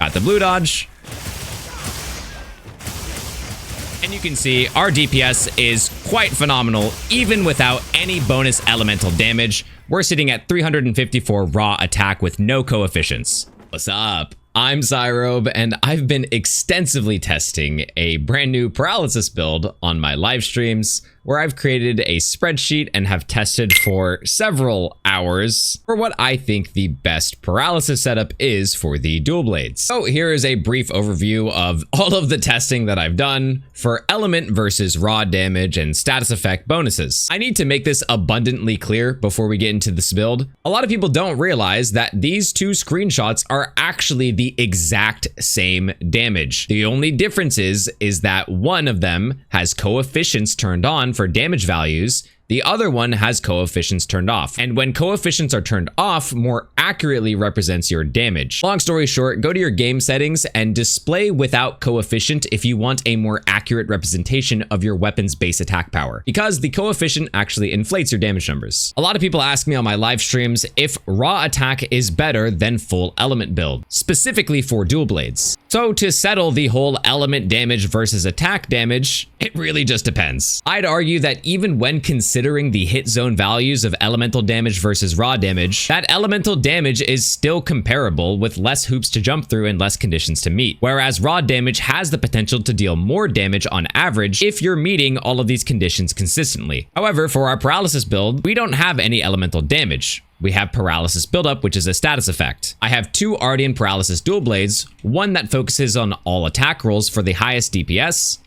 Got the blue dodge. And you can see our DPS is quite phenomenal, even without any bonus elemental damage. We're sitting at 354 raw attack with no coefficients. What's up? I'm SYROBE, and I've been extensively testing a brand new paralysis build on my live streams, where I've created a spreadsheet and have tested for several hours for what I think the best paralysis setup is for the dual blades. So here is a brief overview of all of the testing that I've done for element versus raw damage and status effect bonuses. I need to make this abundantly clear before we get into this build. A lot of people don't realize that these two screenshots are actually the exact same damage. The only difference is that one of them has coefficients turned on for damage values. The other one has coefficients turned off. And when coefficients are turned off, more accurately represents your damage. Long story short, go to your game settings and display without coefficient if you want a more accurate representation of your weapon's base attack power, because the coefficient actually inflates your damage numbers. A lot of people ask me on my live streams if raw attack is better than full element build, specifically for dual blades. So to settle the whole element damage versus attack damage, it really just depends. I'd argue that even when considering the hit zone values of elemental damage versus raw damage, that elemental damage is still comparable with less hoops to jump through and less conditions to meet, whereas raw damage has the potential to deal more damage on average if you're meeting all of these conditions consistently. However, for our paralysis build, we don't have any elemental damage. We have paralysis buildup, which is a status effect. I have two Artian paralysis dual blades, one that focuses on all attack rolls for the highest DPS,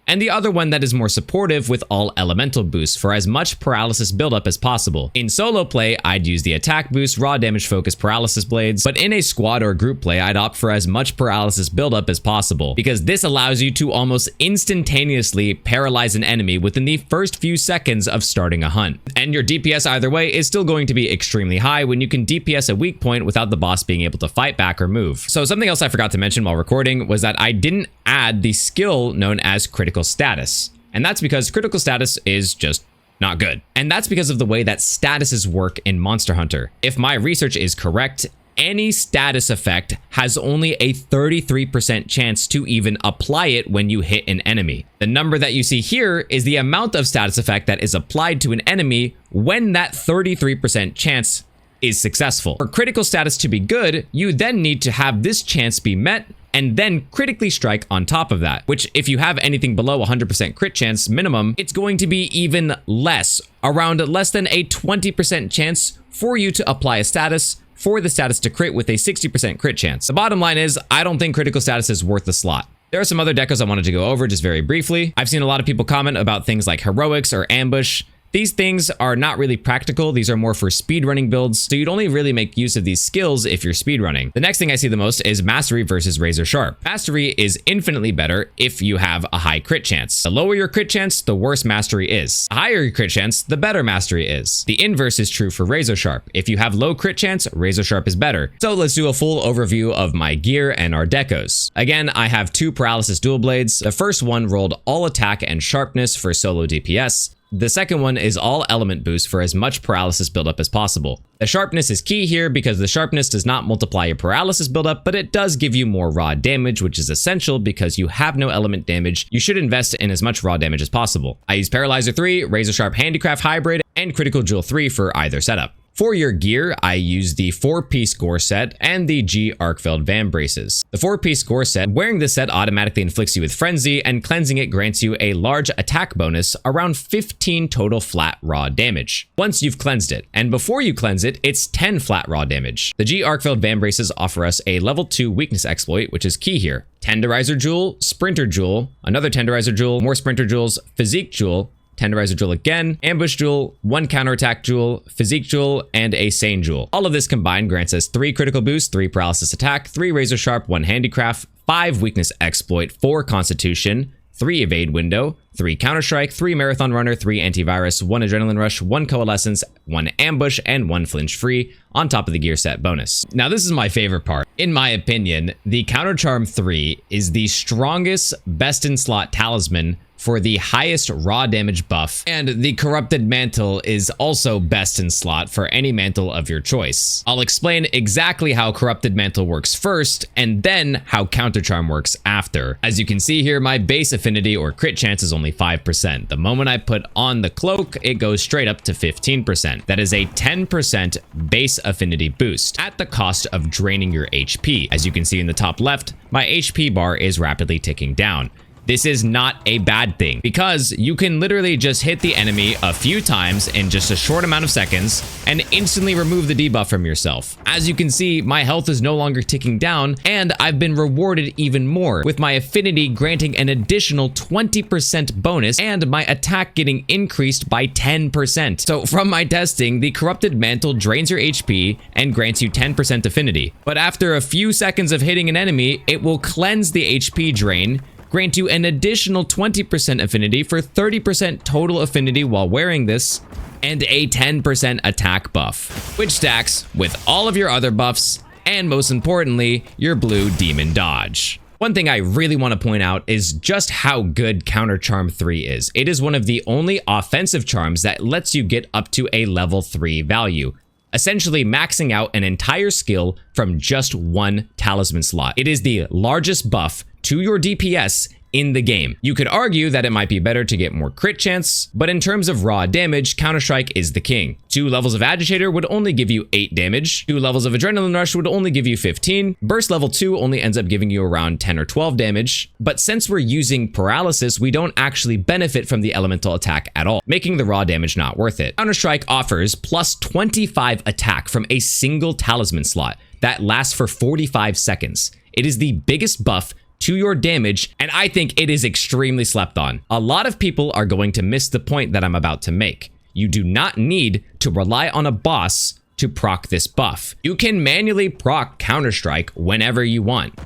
and the other one that is more supportive with all elemental boosts for as much paralysis buildup as possible. In solo play, I'd use the attack boost, raw damage focused paralysis blades, but in a squad or group play, I'd opt for as much paralysis buildup as possible, because this allows you to almost instantaneously paralyze an enemy within the first few seconds of starting a hunt. And your DPS either way is still going to be extremely high when you can DPS a weak point without the boss being able to fight back or move. So something else I forgot to mention while recording was that I didn't add the skill known as critical status. And that's because critical status is just not good. And that's because of the way that statuses work in Monster Hunter. If my research is correct, any status effect has only a 33% chance to even apply it when you hit an enemy. The number that you see here is the amount of status effect that is applied to an enemy when that 33% chance is successful. For critical status to be good, you then need to have this chance be met and then critically strike on top of that, which if you have anything below 100% crit chance minimum, it's going to be even less, around less than a 20% chance for you to apply a status for the status to crit with a 60% crit chance. The bottom line is, I don't think critical status is worth the slot. There are some other decos I wanted to go over just very briefly. I've seen a lot of people comment about things like heroics or ambush. These things are not really practical. These are more for speedrunning builds, so you'd only really make use of these skills if you're speedrunning. The next thing I see the most is mastery versus razor sharp. Mastery is infinitely better if you have a high crit chance. The lower your crit chance, the worse mastery is. The higher your crit chance, the better mastery is. The inverse is true for razor sharp. If you have low crit chance, razor sharp is better. So let's do a full overview of my gear and our decos. Again, I have two paralysis dual blades. The first one rolled all attack and sharpness for solo DPS. The second one is all element boost for as much paralysis buildup as possible. The sharpness is key here because the sharpness does not multiply your paralysis buildup, but it does give you more raw damage, which is essential because you have no element damage. You should invest in as much raw damage as possible. I use Paralyzer 3, Razor Sharp Handicraft Hybrid, and Critical Jewel 3 for either setup. For your gear, I use the 4-piece gore set and the G Arkfeld Van braces. The 4-piece gore set, wearing this set automatically inflicts you with Frenzy, and cleansing it grants you a large attack bonus, around 15 total flat raw damage once you've cleansed it. And before you cleanse it, it's 10 flat raw damage. The G Arkfeld Van braces offer us a level 2 weakness exploit, which is key here. Tenderizer Jewel, Sprinter Jewel, another Tenderizer Jewel, more Sprinter Jewels, Physique Jewel, Tenderizer Jewel again, Ambush Jewel, 1 counterattack Jewel, Physique Jewel, and a Sane Jewel. All of this combined grants us 3 critical boosts, 3 paralysis attack, 3 razor sharp, 1 handicraft, 5 weakness exploit, 4 constitution, 3 evade window, 3 counterstrike, 3 marathon runner, 3 antivirus, 1 adrenaline rush, 1 coalescence, 1 ambush, and 1 flinch free on top of the gear set bonus. Now this is my favorite part. In my opinion, the counter charm 3 is the strongest best in slot talisman for the highest raw damage buff, and the Corrupted Mantle is also best in slot for any mantle of your choice. I'll explain exactly how Corrupted Mantle works first, and then how Counter Charm works after. As you can see here, my base affinity or crit chance is only 5%. The moment I put on the cloak, it goes straight up to 15%. That is a 10% base affinity boost at the cost of draining your HP. As you can see in the top left, my HP bar is rapidly ticking down. This is not a bad thing because you can literally just hit the enemy a few times in just a short amount of seconds and instantly remove the debuff from yourself. As you can see, my health is no longer ticking down, and I've been rewarded even more with my affinity granting an additional 20% bonus and my attack getting increased by 10%. So from my testing, the Corrupted Mantle drains your HP and grants you 10% affinity. But after a few seconds of hitting an enemy, it will cleanse the HP drain, grant you an additional 20% affinity for 30% total affinity while wearing this, and a 10% attack buff, which stacks with all of your other buffs, and most importantly, your blue demon dodge. One thing I really want to point out is just how good Counter Charm 3 is. It is one of the only offensive charms that lets you get up to a level 3 value, essentially maxing out an entire skill from just one talisman slot. It is the largest buff to your DPS in the game. You could argue that it might be better to get more crit chance, but in terms of raw damage, counterstrike is the king. 2 levels of agitator would only give you 8 damage. 2 levels of adrenaline rush would only give you 15. Burst level 2 only ends up giving you around 10 or 12 damage. But since we're using paralysis, we don't actually benefit from the elemental attack at all, making the raw damage not worth it. Counterstrike offers plus 25 attack from a single talisman slot that lasts for 45 seconds. It is the biggest buff to your damage, and I think it is extremely slept on. A lot of people are going to miss the point that I'm about to make. You do not need to rely on a boss to proc this buff. You can manually proc Counterstrike whenever you want.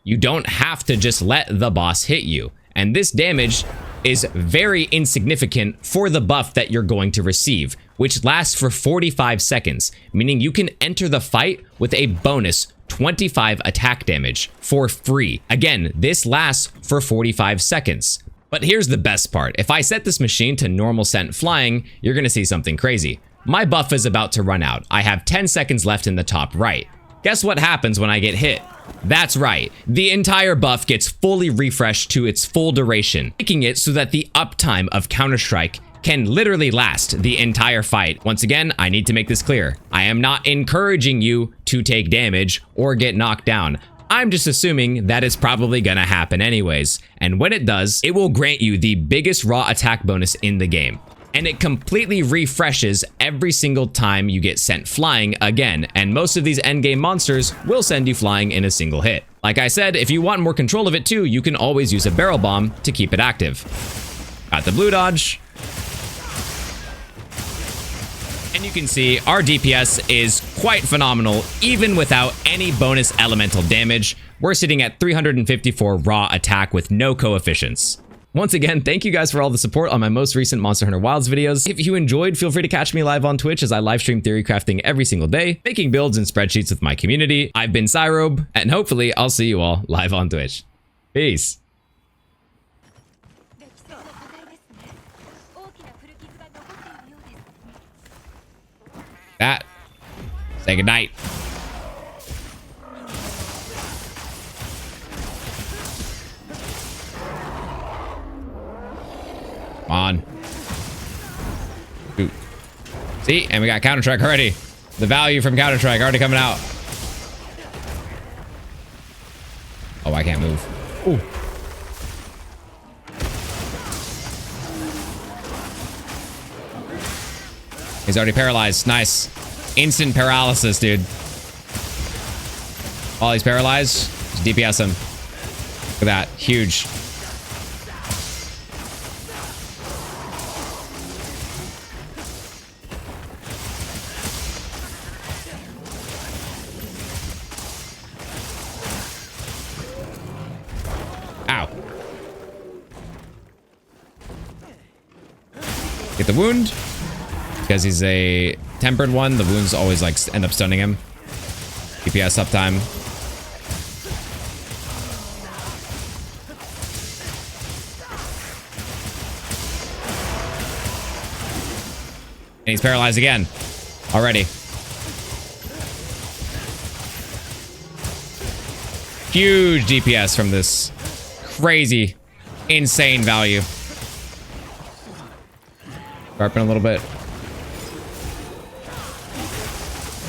You don't have to just let the boss hit you, and this damage is very insignificant for the buff that you're going to receive, which lasts for 45 seconds, meaning you can enter the fight with a bonus 25 attack damage for free. Again, this lasts for 45 seconds. But here's the best part. If I set this machine to normal scent flying, you're gonna see something crazy. My buff is about to run out. I have 10 seconds left in the top right. Guess what happens when I get hit? That's right, the entire buff gets fully refreshed to its full duration, making it so that the uptime of Counterstrike can literally last the entire fight. Once again, I need to make this clear. I am not encouraging you to take damage or get knocked down. I'm just assuming that is probably gonna happen anyways. And when it does, it will grant you the biggest raw attack bonus in the game. And it completely refreshes every single time you get sent flying again. And most of these endgame monsters will send you flying in a single hit. Like I said, if you want more control of it too, you can always use a barrel bomb to keep it active. Got the blue dodge. And you can see our DPS is quite phenomenal, even without any bonus elemental damage. We're sitting at 354 raw attack with no coefficients. Once again, thank you guys for all the support on my most recent Monster Hunter Wilds videos. If you enjoyed, feel free to catch me live on Twitch as I live stream theory crafting every single day, making builds and spreadsheets with my community. I've been SYROBE, and hopefully I'll see you all live on Twitch. Peace. That. Say goodnight. Come on. Ooh. See? And we got Counterstrike already. The value from Counterstrike already coming out. Oh, I can't move. Ooh. He's already paralyzed. Nice. Instant paralysis, dude. While he's paralyzed, just DPS him. Look at that. Huge. Ow. Get the wound. Because he's a tempered one, the wounds always like end up stunning him. DPS uptime. And he's paralyzed again. Already. Huge DPS from this crazy, insane value. Sharpen a little bit.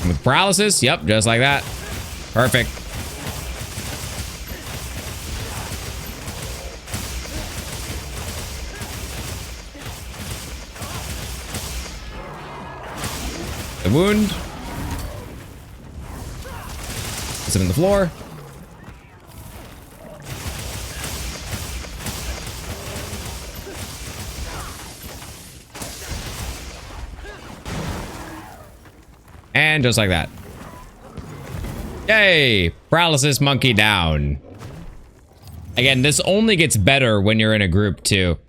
With paralysis, yep, just like that. Perfect. The wound. Puts him in the floor. And just like that. Yay! Paralysis monkey down. Again, this only gets better when you're in a group too.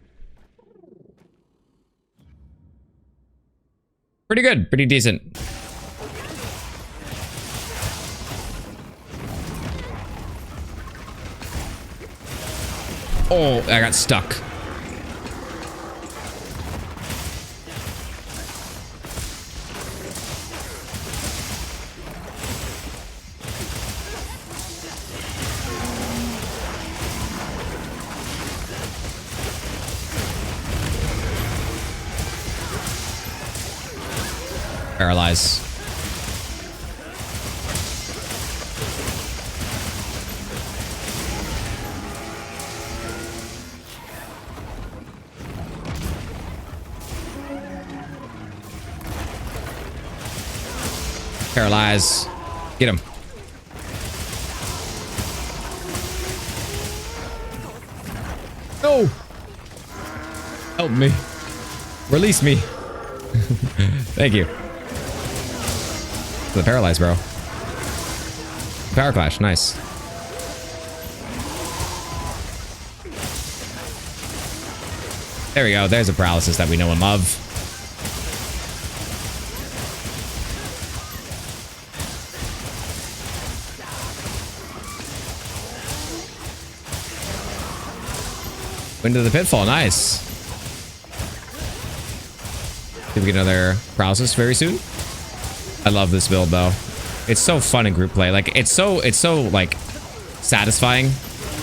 Pretty good, pretty decent. Oh, I got stuck. Paralyze. Paralyze. Get him. No! Help me. Release me. Thank you. The paralyze, bro. Power clash, nice. There we go. There's a paralysis that we know and love. Into the pitfall, nice. Did we get another paralysis very soon? I love this build though. It's so fun in group play. Like it's so like satisfying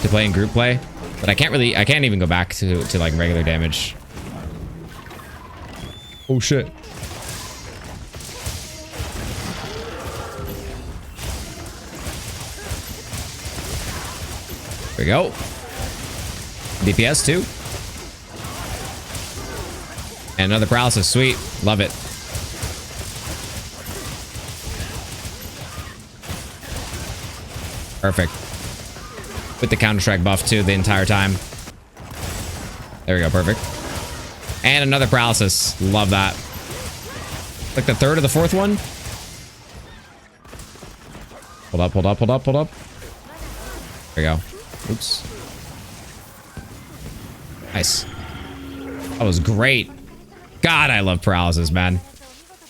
to play in group play, but I can't even go back to like regular damage. Oh shit. There we go. DPS too. And another paralysis, sweet. Love it. Perfect. With the counterstrike buff too the entire time. There we go, perfect. And another paralysis. Love that. Like the third or the fourth one. Hold up, hold up, hold up, hold up. There we go. Oops. Nice. That was great. God, I love paralysis, man.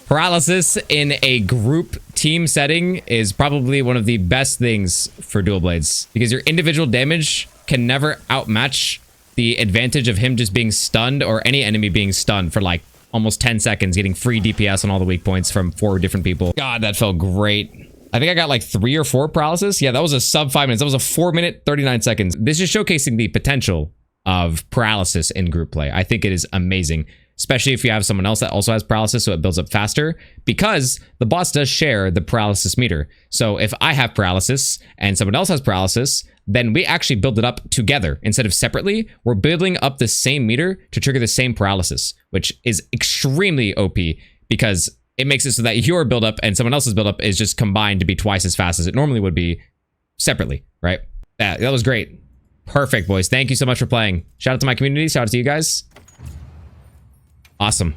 Paralysis in a group team setting is probably one of the best things for dual blades because your individual damage can never outmatch the advantage of him just being stunned or any enemy being stunned for like almost 10 seconds, getting free DPS on all the weak points from 4 different people. God, that felt great. I think I got like 3 or 4 paralysis. Yeah, that was a sub 5 minutes. That was a 4 minute, 39 seconds. This is showcasing the potential of paralysis in group play. I think it is amazing, especially if you have someone else that also has paralysis, so it builds up faster, because the boss does share the paralysis meter. So if I have paralysis and someone else has paralysis, then we actually build it up together instead of separately. We're building up the same meter to trigger the same paralysis, which is extremely OP because it makes it so that your buildup and someone else's buildup is just combined to be twice as fast as it normally would be separately, right? That was great. Perfect, boys. Thank you so much for playing. Shout out to my community. Shout out to you guys. Awesome.